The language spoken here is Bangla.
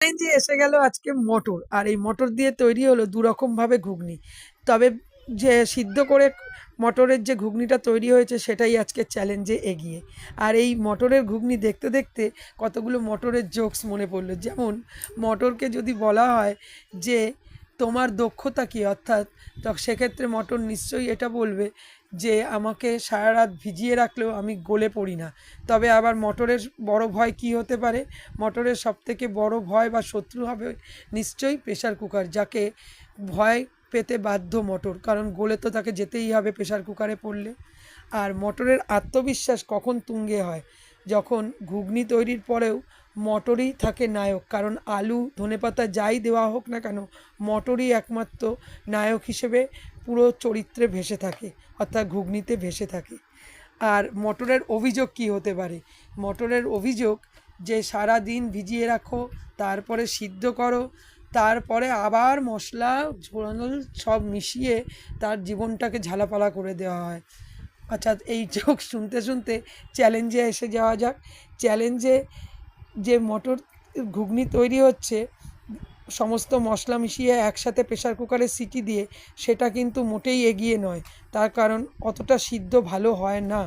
চ্যালেঞ্জে এসে গেল আজকে মটর। আর এই মটর দিয়ে তৈরি হলো ২ রকমভাবে ঘুগনি। তবে যে সিদ্ধ করে মটরের যে ঘুগনিটা তৈরি হয়েছে সেটাই আজকে চ্যালেঞ্জে এগিয়ে। আর এই মটরের ঘুগনি দেখতে, দেখতে কতগুলো মটরের জোকস মনে পড়ল। যেমন মটরকে যদি বলা হয় যে, "তোমার দক্ষতা কী?" অর্থাৎ সেক্ষেত্রে মটর নিশ্চয়ই এটা বলবে যে, "আমাকে সারারাত ভিজিয়ে রাখলেও আমি গলে পড়ি না।" তবে আবার মটরের বড় ভয় কী হতে পারে? মটরের সবথেকে বড় ভয় বা শত্রু হবে নিশ্চয়ই প্রেসার কুকার, যাকে ভয় পেতে বাধ্য মটর। কারণ গলে তো তাকে যেতেই হবে প্রেসার কুকারে পড়লে। আর মটরের আত্মবিশ্বাস কখন তুঙ্গে হয়? যখন ঘুগনি তৈরির পরেও মটরই থাকে নায়ক। কারণ আলু, ধনেপাতা যাই দেওয়া হোক না কেন, মটরই একমাত্র নায়ক হিসেবে পুরো চরিত্রে ভেসে থাকে, অর্থাৎ ঘুগনিতে ভেসে থাকে। আর মটরের অভিযোগ কী হতে পারে? মটরের অভিযোগ যে সারাদিন ভিজিয়ে রাখো, তারপরে সিদ্ধ করো, তারপরে আবার মশলা, ঝোল সব মিশিয়ে তার জীবনটাকে ঝালাপালা করে দেওয়া হয়। আচ্ছা, এই জোক শুনতে, শুনতে চ্যালেঞ্জে এসে যাওয়া যাক। চ্যালেঞ্জে যে মটর ঘুগনি তৈরি হচ্ছে সমস্ত মশলা মিশিয়ে একসাথে প্রেসার কুকারে সিটি দিয়ে, সেটা কিন্তু মোটেই এগিয়ে নয়। তার কারণ অতটা সিদ্ধ ভালো হয় না।